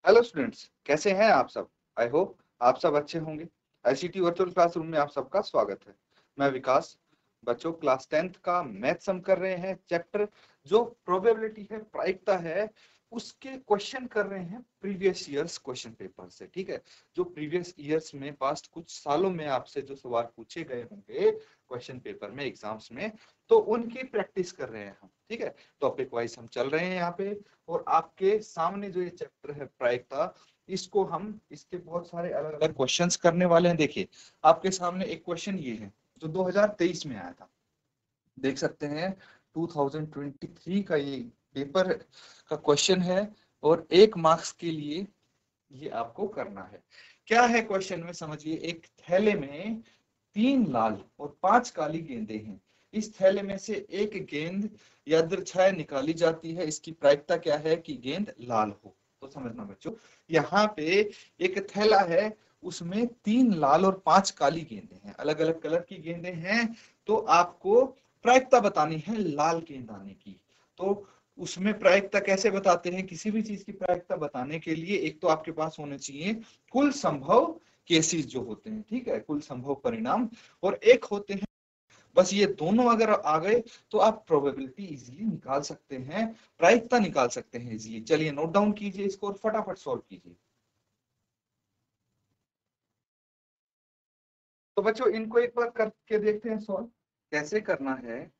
Hello students, कैसे हैं आप सब। आई होप आप सब अच्छे होंगे। आईसीटी वर्चुअल क्लासरूम में आप सबका स्वागत है। मैं विकास। बच्चों, क्लास 10th का मैथ्स हम कर रहे हैं। चैप्टर जो प्रोबेबिलिटी है, प्रायिकता है, उसके क्वेश्चन कर रहे हैं प्रीवियस ईयर्स क्वेश्चन पेपर से। ठीक है, जो प्रीवियस ईयर्स में पास्ट कुछ सालों में आपसे जो सवाल पूछे गए होंगे क्वेश्चन पेपर में, एग्जाम्स में, तो उनकी प्रैक्टिस कर रहे हैं हम। ठीक है, टॉपिक वाइज हम चल रहे हैं यहाँ पे। और आपके सामने जो ये चैप्टर है प्रायिकता, इसको हम इसके बहुत सारे अलग अलग क्वेश्चंस करने वाले हैं। देखिए, आपके सामने एक क्वेश्चन ये है जो 2023 में आया था, देख सकते हैं। 2023 का ये पेपर का क्वेश्चन है और 1 मार्क्स के लिए ये आपको करना है। क्या है क्वेश्चन में, समझिए। एक थैले में 3 लाल और 5 काली गेंदें हैं। इस थैले में से एक गेंद यादृच्छाय निकाली जाती है। इसकी प्रायिकता क्या है कि गेंद लाल हो। तो समझना बच्चों, यहाँ पे एक थैला है, उसमें 3 लाल और 5 काली गेंदें हैं, अलग अलग कलर की गेंदें हैं। तो आपको प्रायिकता बतानी है लाल गेंद आने की। तो उसमें प्रायिकता कैसे बताते हैं, किसी भी चीज की प्रायिकता बताने के लिए एक तो आपके पास होने चाहिए कुल संभव केसेस जो होते हैं, ठीक है, कुल संभव परिणाम, और एक होते हैं, बस ये दोनों अगर आ गए तो आप प्रोबेबिलिटी इजीली निकाल सकते हैं, प्रायिकता निकाल सकते हैं इजीली। चलिए नोट डाउन कीजिए इसको और फटाफट सॉल्व कीजिए। तो बच्चों, इनको एक बार करके देखते हैं सॉल्व कैसे करना है।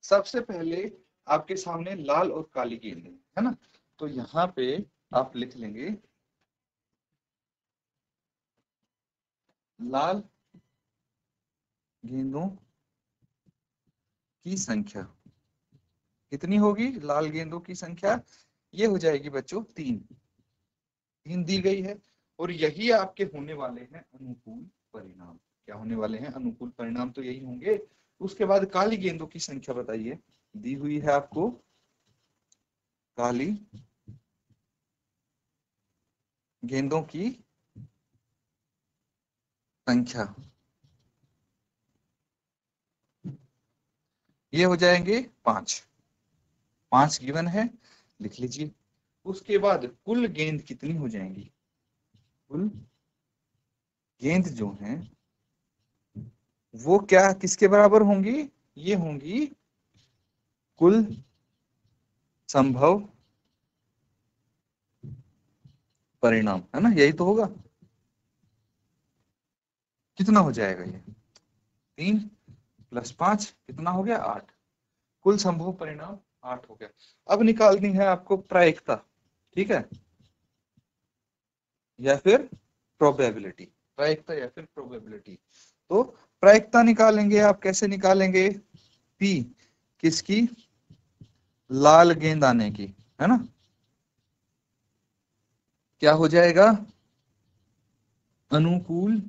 सबसे पहले आपके सामने लाल और काली गेंद है ना, तो यहाँ पे आप लिख लेंगे लाल गेंदों की संख्या कितनी होगी। लाल गेंदों की संख्या ये हो जाएगी बच्चों 3। 3 दी गई है और यही आपके होने वाले हैं अनुकूल परिणाम। क्या होने वाले हैं अनुकूल परिणाम, तो यही होंगे। उसके बाद काली गेंदों की संख्या बताइए, दी हुई है आपको काली गेंदों की संख्या, ये हो जाएंगे 5। 5 गिवन है, लिख लीजिए। उसके बाद कुल गेंद कितनी हो जाएंगी। कुल गेंद जो है वो क्या किसके बराबर होंगी, ये होंगी कुल संभव परिणाम, है ना, यही तो होगा। कितना हो जाएगा ये, 3 + 5 कितना हो गया, 8। कुल संभव परिणाम 8 हो गया। अब निकालनी है आपको प्रायिकता, ठीक है, या फिर प्रोबेबिलिटी। प्रायिकता या फिर प्रोबेबिलिटी। तो प्रायिकता निकालेंगे आप, कैसे निकालेंगे, पी किसकी, लाल गेंद आने की, है ना। क्या हो जाएगा, अनुकूल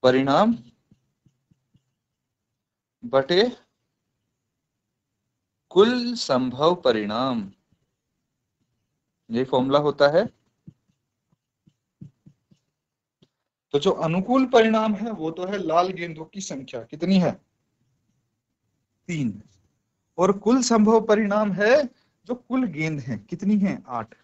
परिणाम बटे कुल संभव परिणाम, ये फॉर्मूला होता है। तो जो अनुकूल परिणाम है वो तो है लाल गेंदों की संख्या, कितनी है, 3। और कुल संभव परिणाम है जो कुल गेंद है, कितनी है, 8।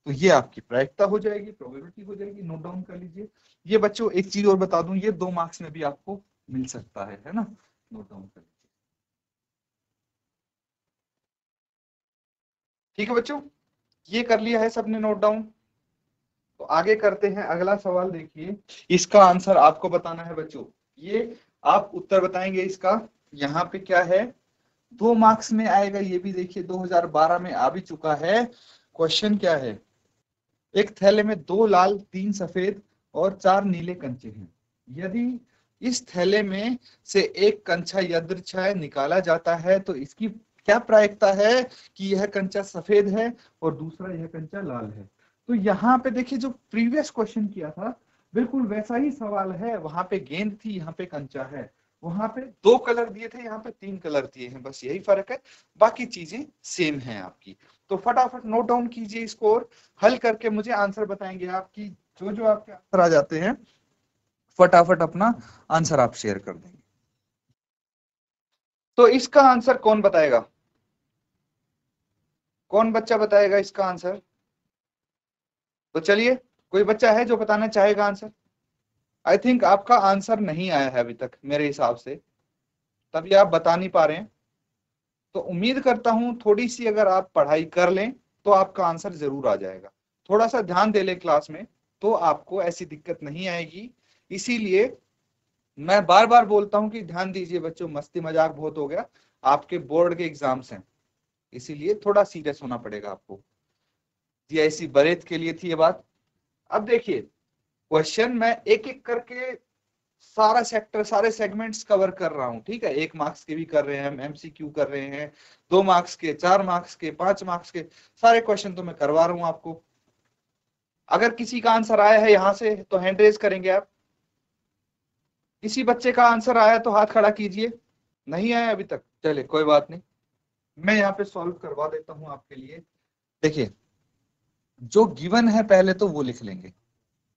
तो ये आपकी प्रायिकता हो जाएगी, प्रोबेबिलिटी हो जाएगी। नोट डाउन कर लीजिए। ये बच्चों एक चीज और बता दूं, ये 2 मार्क्स में भी आपको मिल सकता है ना। नोट डाउन कर लीजिए। ठीक है बच्चों, ये कर लिया है सबने नोट डाउन। तो आगे करते हैं, अगला सवाल देखिए। इसका आंसर आपको बताना है बच्चों। ये आप उत्तर बताएंगे इसका। यहाँ पे क्या है, 2 मार्क्स में आएगा, ये भी देखिए 2012 में आ भी चुका है। क्वेश्चन क्या है, एक थैले में 2 लाल 3 सफेद और 4 नीले कंचे हैं। यदि इस थैले में से एक कंचा यदृच्छाय निकाला जाता है तो इसकी क्या प्रायिकता है कि यह कंचा सफेद है और दूसरा यह कंचा लाल है। तो यहाँ पे देखिए, जो प्रीवियस क्वेश्चन किया था बिल्कुल वैसा ही सवाल है। वहां पे गेंद थी, यहाँ पे कंचा है। वहां पे 2 कलर दिए थे, यहाँ पे 3 कलर दिए हैं, बस यही फर्क है, बाकी चीजें सेम है आपकी। तो फटाफट नोट डाउन कीजिए इसको और हल करके मुझे आंसर बताएंगे आपकी। जो जो आपके आंसर आ जाते हैं फटाफट अपना आंसर आप शेयर कर देंगे। तो इसका आंसर कौन बताएगा, कौन बच्चा बताएगा इसका आंसर? तो चलिए, कोई बच्चा है जो बताना चाहेगा आंसर? आई थिंक आपका आंसर नहीं आया है अभी तक मेरे हिसाब से, तभी आप बता नहीं पा रहे हैं। तो उम्मीद करता हूं थोड़ी सी अगर आप पढ़ाई कर लें तो आपका आंसर जरूर आ जाएगा। थोड़ा सा ध्यान दे लें क्लास में तो आपको ऐसी दिक्कत नहीं आएगी। इसीलिए मैं बार बार बोलता हूं कि ध्यान दीजिए बच्चों, मस्ती मजाक बहुत हो गया, आपके बोर्ड के एग्जाम्स हैं, इसीलिए थोड़ा सीरियस होना पड़ेगा आपको। जीआईसी बरेत के लिए थी ये बात। अब देखिए, क्वेश्चन मैं एक एक करके सारा सेक्टर, सारे सेगमेंट्स कवर कर रहा हूं, ठीक है। 1 मार्क्स के भी कर रहे हैं, एमसीक्यू कर रहे हैं, 2 मार्क्स के, 4 मार्क्स के, 5 मार्क्स के, सारे क्वेश्चन तो मैं करवा रहा हूं आपको। अगर किसी का आंसर आया है यहां से तो हैंड रेज करेंगे आप। किसी बच्चे का आंसर आया तो हाथ खड़ा कीजिए। नहीं आया अभी तक, चलिए कोई बात नहीं, मैं यहाँ पे सॉल्व करवा देता हूं आपके लिए। देखिए, जो गिवन है पहले तो वो लिख लेंगे।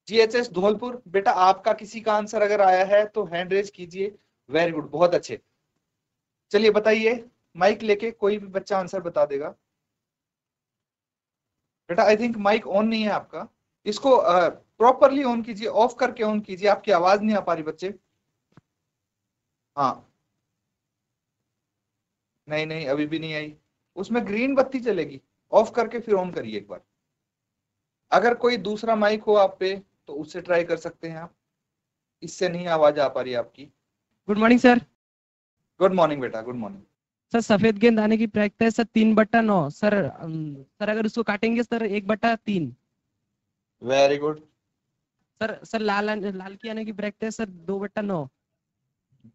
जीएचएस धौलपुर, बेटा आपका किसी का आंसर अगर आया है तो हैंड रेज कीजिए। वेरी गुड, बहुत अच्छे। चलिए बताइए, माइक लेके कोई भी बच्चा आंसर बता देगा। बेटा आई थिंक माइक ऑन नहीं है आपका, इसको प्रॉपरली ऑन कीजिए, ऑफ करके ऑन कीजिए, आपकी आवाज नहीं आ पा रही बच्चे। हाँ, नहीं नहीं अभी भी नहीं आई, उसमें ग्रीन बत्ती चलेगी, ऑफ करके फिर ऑन करिए एक बार। अगर कोई दूसरा माइक हो आप पे तो उससे ट्राई कर सकते हैं आप, इससे नहीं आवाज आ पा रही आपकी। Good morning sir. Good morning बेटा, गुड मॉर्निंग। सर सफेद गेंद आने की प्रायिकता है सर 3/9 सर। सर अगर उसको काटेंगे सर 1/3। Very good. सर लाल की आने की प्रायिकता है सर 2/9।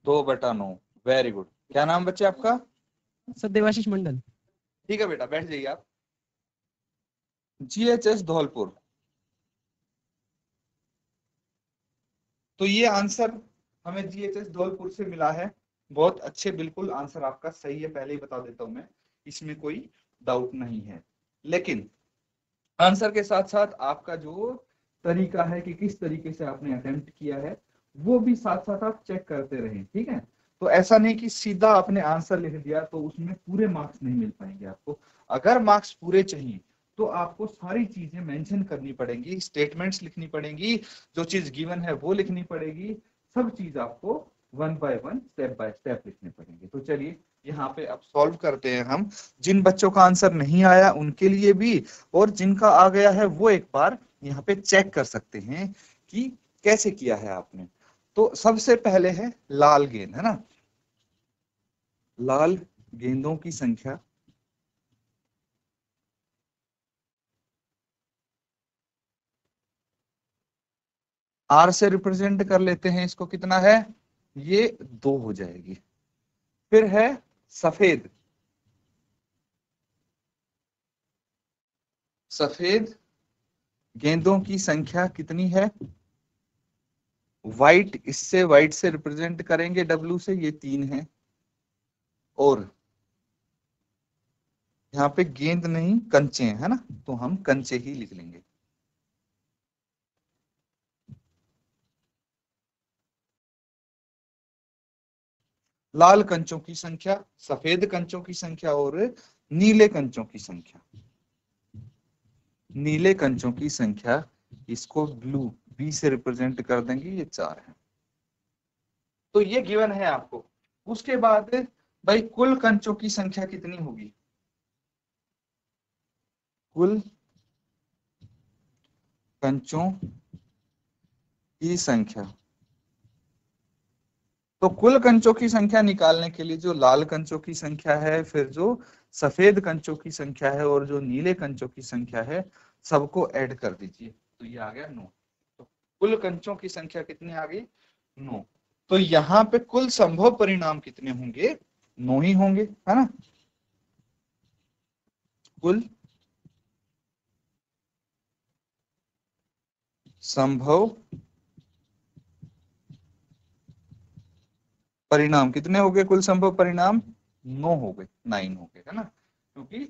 2/9, very good. क्या नाम बच्चे आपका? सर देवाशीष मंडल। ठीक है बेटा, बैठ जाइए आप। जीएचएस धौलपुर, तो ये आंसर हमें जीएचएस धौलपुर से मिला है। बहुत अच्छे, बिल्कुल आंसर आपका सही है, पहले ही बता देता हूं मैं, इसमें कोई डाउट नहीं है। लेकिन आंसर के साथ साथ आपका जो तरीका है कि किस तरीके से आपने अटेम्प्ट किया है वो भी साथ साथ आप चेक करते रहें, ठीक है। तो ऐसा नहीं कि सीधा आपने आंसर लिख दिया तो उसमें पूरे मार्क्स नहीं मिल पाएंगे आपको। अगर मार्क्स पूरे चाहिए तो आपको सारी चीजें मेंशन करनी पड़ेंगी, स्टेटमेंट्स लिखनी पड़ेंगी, जो चीज गिवन है वो लिखनी पड़ेगी, सब चीज आपको one by one, step by step लिखने पड़ेंगे। तो चलिए यहाँ पे अब सॉल्व करते हैं हम। जिन बच्चों का आंसर नहीं आया उनके लिए भी, और जिनका आ गया है वो एक बार यहाँ पे चेक कर सकते हैं कि कैसे किया है आपने। तो सबसे पहले है लाल गेंद, है ना। लाल गेंदों की संख्या, आर से रिप्रेजेंट कर लेते हैं इसको, कितना है ये 2 हो जाएगी। फिर है सफेद, सफेद गेंदों की संख्या कितनी है? व्हाइट, इससे व्हाइट से रिप्रेजेंट करेंगे डब्ल्यू से, ये 3 है। और यहाँ पे गेंद नहीं कंचे है ना, तो हम कंचे ही लिख लेंगे। लाल कंचों की संख्या, सफेद कंचों की संख्या और नीले कंचों की संख्या। नीले कंचों की संख्या, इसको ब्लू बी से रिप्रेजेंट कर देंगे, ये 4 है। तो ये गिवन है आपको। उसके बाद भाई कुल कंचों की संख्या कितनी होगी? कुल कंचों की संख्या, तो कुल कंचों की संख्या निकालने के लिए जो लाल कंचों की संख्या है, फिर जो सफेद कंचों की संख्या है और जो नीले कंचों की संख्या है, सबको ऐड कर दीजिए, तो ये आ गया 9। तो कुल कंचों की संख्या कितनी आ गई? 9। तो यहाँ पे कुल संभव परिणाम कितने होंगे? 9 ही होंगे, है ना। कुल संभव परिणाम कितने हो गए? कुल संभव परिणाम 9 हो गए, 9 हो गए, है ना। क्योंकि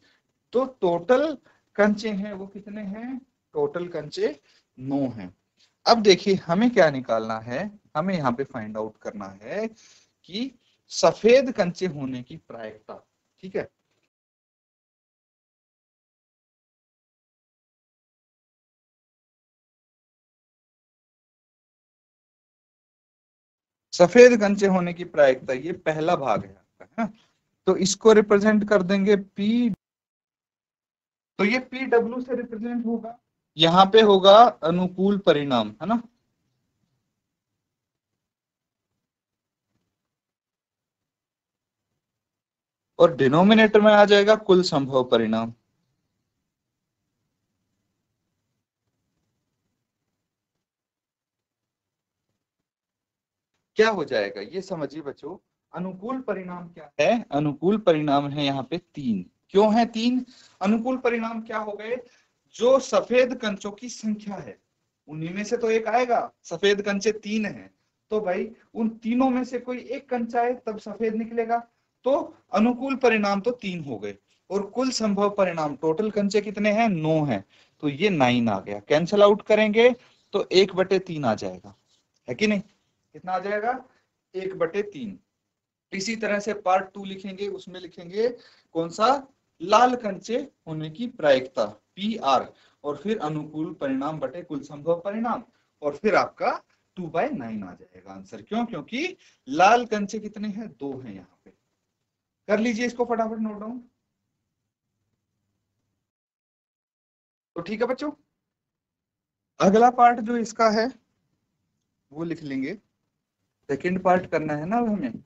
तो टोटल कंचे हैं वो कितने हैं? टोटल कंचे 9 हैं। अब देखिए हमें क्या निकालना है, हमें यहाँ पे फाइंड आउट करना है कि सफेद कंचे होने की प्रायिकता, ठीक है। सफेद कंचे होने की प्रायिकता, ये पहला भाग है आपका, है ना। तो इसको रिप्रेजेंट कर देंगे पी, तो ये पी डब्ल्यू से रिप्रेजेंट होगा, यहाँ पे होगा अनुकूल परिणाम, है ना। और डिनोमिनेटर में आ जाएगा कुल संभव परिणाम। क्या हो जाएगा ये समझिए बच्चों। अनुकूल परिणाम क्या है, अनुकूल परिणाम है यहाँ पे 3। क्यों है 3? अनुकूल परिणाम क्या हो गए, जो सफेद कंचों की संख्या है उन्हीं में से तो एक आएगा, सफेद कंचे 3 हैं, तो भाई उन तीनों में से कोई एक कंचा है तब सफेद निकलेगा, तो अनुकूल परिणाम तो 3 हो गए। और कुल संभव परिणाम, टोटल कंचे कितने हैं, 9 हैं, तो ये 9 आ गया। कैंसल आउट करेंगे तो 1/3 आ जाएगा, है कि नहीं। कितना आ जाएगा, 1/3। इसी तरह से पार्ट 2 लिखेंगे, उसमें लिखेंगे कौन सा, लाल कंचे होने की प्रायिकता PR, और फिर अनुकूल परिणाम बटे कुल संभव परिणाम, और फिर आपका 2/9 आ जाएगा आंसर। क्यों? क्योंकि लाल कंचे कितने हैं, 2 हैं यहाँ पे। कर लीजिए इसको फटाफट नोट डाउन। तो ठीक है बच्चों, अगला पार्ट जो इसका है वो लिख लेंगे। सेकेंड पार्ट करना है ना हमें,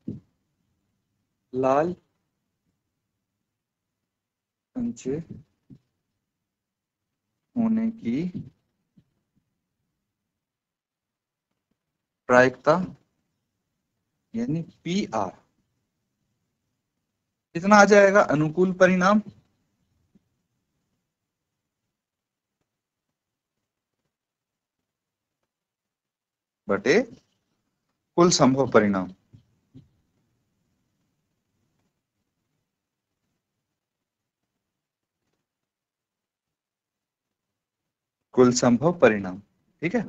लाल कंचे होने की प्रायिकता यानी PR कितना आ जाएगा, अनुकूल परिणाम बटे कुल संभव परिणाम। कुल संभव परिणाम, ठीक है।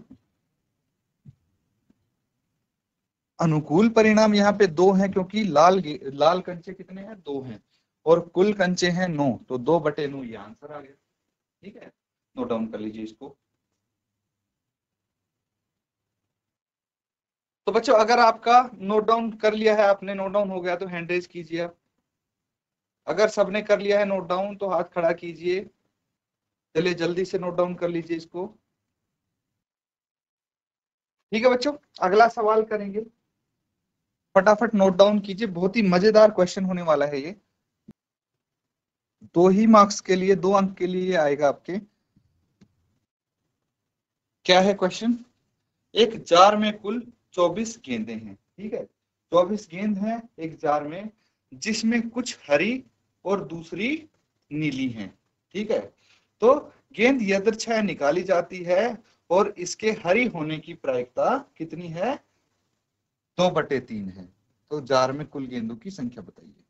अनुकूल परिणाम यहाँ पे 2 हैं, क्योंकि लाल कंचे कितने हैं, 2 हैं, और कुल कंचे हैं 9, तो 2/9 ये आंसर आ गया, ठीक है। नोट डाउन कर लीजिए इसको। तो बच्चों अगर आपका नोट डाउन कर लिया है आपने, नोट डाउन हो गया तो हैंड रेज कीजिए आप। अगर सबने कर लिया है नोट डाउन तो हाथ खड़ा कीजिए। चलिए जल्दी से नोट डाउन कर लीजिए इसको। ठीक है बच्चों, अगला सवाल करेंगे, फटाफट नोट डाउन कीजिए, बहुत ही मजेदार क्वेश्चन होने वाला है ये। 2 ही मार्क्स के लिए, 2 अंक के लिए आएगा आपके। क्या है क्वेश्चन, एक जार में कुल 24 गेंदें हैं, ठीक है। 24 गेंद हैं एक जार में, जिसमें कुछ हरी और दूसरी नीली हैं, ठीक है। तो गेंद यदृच्छा निकाली जाती है और इसके हरी होने की प्रायिकता कितनी है, 2/3 है। तो जार में कुल गेंदों की संख्या बताइए।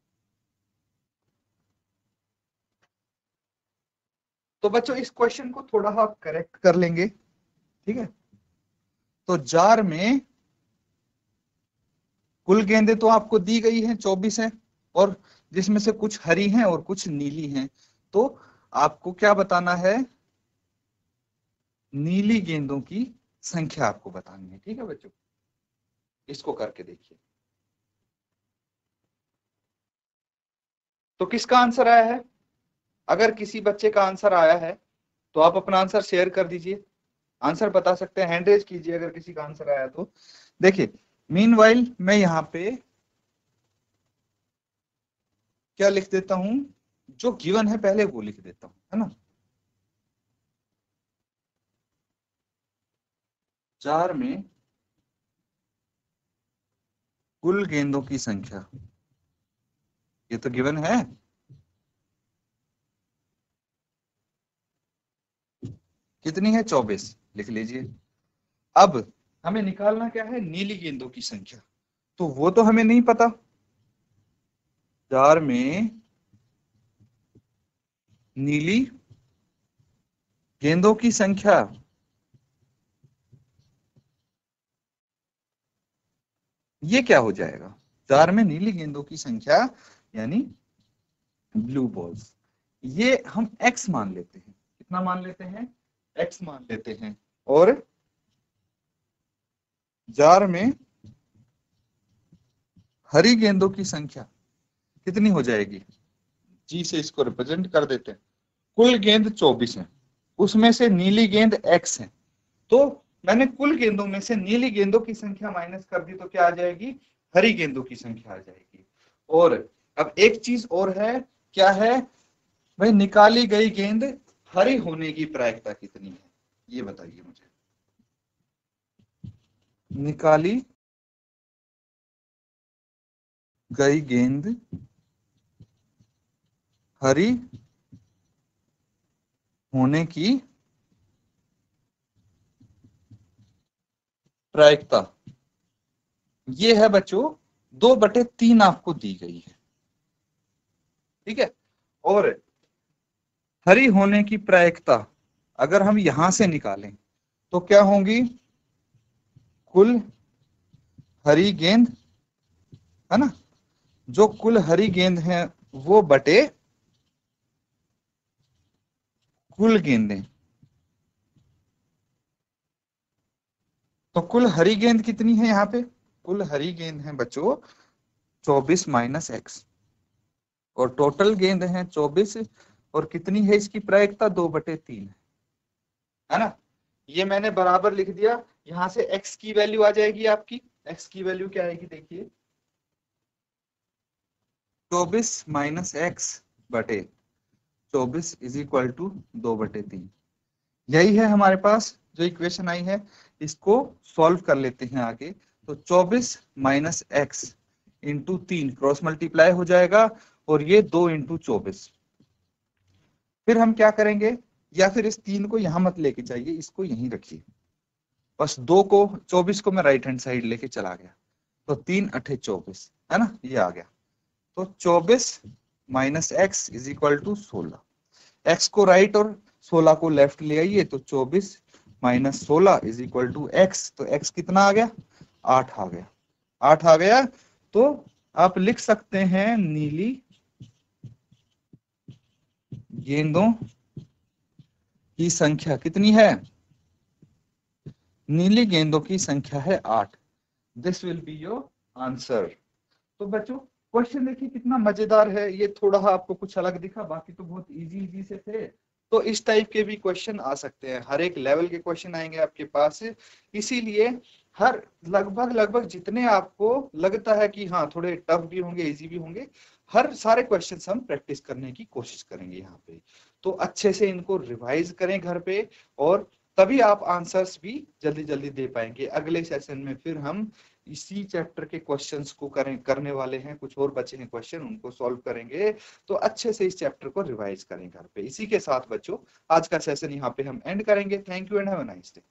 तो बच्चों इस क्वेश्चन को थोड़ा आप करेक्ट कर लेंगे, ठीक है। तो जार में कुल गेंदें तो आपको दी गई हैं, 24 हैं, और जिसमें से कुछ हरी हैं और कुछ नीली हैं। तो आपको क्या बताना है, नीली गेंदों की संख्या आपको बतानी है, ठीक है बच्चों। इसको करके देखिए। तो किसका आंसर आया है, अगर किसी बच्चे का आंसर आया है तो आप अपना आंसर शेयर कर दीजिए, आंसर बता सकते हैं, हैंड रेज कीजिए अगर किसी का आंसर आया तो। देखिए मीनवाइल मैं यहाँ पे क्या लिख देता हूं, जो गिवन है पहले वो लिख देता हूं, है ना। जार में कुल गेंदों की संख्या, ये तो गिवन है, कितनी है, 24 लिख लीजिए। अब हमें निकालना क्या है, नीली गेंदों की संख्या, तो वो तो हमें नहीं पता। जार में नीली गेंदों की संख्या, ये क्या हो जाएगा, जार में नीली गेंदों की संख्या यानी ब्लू बॉल्स, ये हम x मान लेते हैं। कितना मान लेते हैं, x मान लेते हैं। और जार में हरी गेंदों की संख्या कितनी हो जाएगी, जी से इसको रिप्रेजेंट कर देते हैं। कुल गेंद 24 है, उसमें से नीली गेंद x है, तो मैंने कुल गेंदों में से नीली गेंदों की संख्या माइनस कर दी तो क्या आ जाएगी, हरी गेंदों की संख्या आ जाएगी। और अब एक चीज और है, क्या है भाई, निकाली गई गेंद हरी होने की प्रायिकता कितनी है, ये बताइए मुझे। निकाली गई गेंद हरी होने की प्रायिकता, ये है बच्चों 2/3 आपको दी गई है, ठीक है। और हरी होने की प्रायिकता अगर हम यहां से निकालें तो क्या होंगी, कुल हरी गेंद, है ना, जो कुल हरी गेंद है वो बटे कुल गेंदें, तो कुल हरी गेंद कितनी है यहाँ पे, कुल हरी गेंद है बच्चों 24 माइनस x, और टोटल गेंद है 24, और कितनी है इसकी प्रायिकता 2/3 है ना। ये मैंने बराबर लिख दिया, यहां से x की वैल्यू आ जाएगी आपकी, x की वैल्यू क्या आएगी देखिए, 24 माइनस x बटे 24 इज इक्वल टू 2/3। यही है हमारे पास जो इक्वेशन आई है, इसको सॉल्व कर लेते हैं आगे। तो 24 minus x into 3 cross multiply हो जाएगा, और ये 2 इंटू 24। फिर हम क्या करेंगे, या फिर इस 3 को यहां मत लेके जाइए, इसको यहीं रखिए, बस 2 को 24 को मैं राइट हैंड साइड लेके चला गया, तो 3 अठे 24, है ना, ये आ गया। तो 24 minus x is equal to 16, x को राइट और 16 को लेफ्ट ले आइए, तो 24 minus 16 is equal to x, तो एक्स कितना आ गया, 8 आ गया, 8 आ गया। तो आप लिख सकते हैं नीली गेंदों की संख्या कितनी है, नीली गेंदों की संख्या है 8। This will be your answer. तो बच्चों क्वेश्चन देखिए कितना मजेदार है, ये थोड़ा आपको कुछ अलग दिखा, बाकी तो बहुत इजी इजी से थे। तो इस टाइप के भी क्वेश्चन आ सकते हैं, हर एक लेवल के क्वेश्चन आएंगे आपके पास, इसीलिए हर लगभग लगभग जितने आपको लगता है कि हाँ थोड़े टफ भी होंगे इजी भी होंगे, हर सारे क्वेश्चंस हम प्रैक्टिस करने की कोशिश करेंगे यहाँ पे। तो अच्छे से इनको रिवाइज करें घर पे, और तभी आप आंसर्स भी जल्दी जल्दी दे पाएंगे। अगले सेशन में फिर हम इसी चैप्टर के क्वेश्चंस को करने वाले हैं, कुछ और बचे हैं क्वेश्चन उनको सॉल्व करेंगे। तो अच्छे से इस चैप्टर को रिवाइज करें घर पे। इसी के साथ बच्चों आज का सेशन यहाँ पे हम एंड करेंगे। Thank you and have a nice day.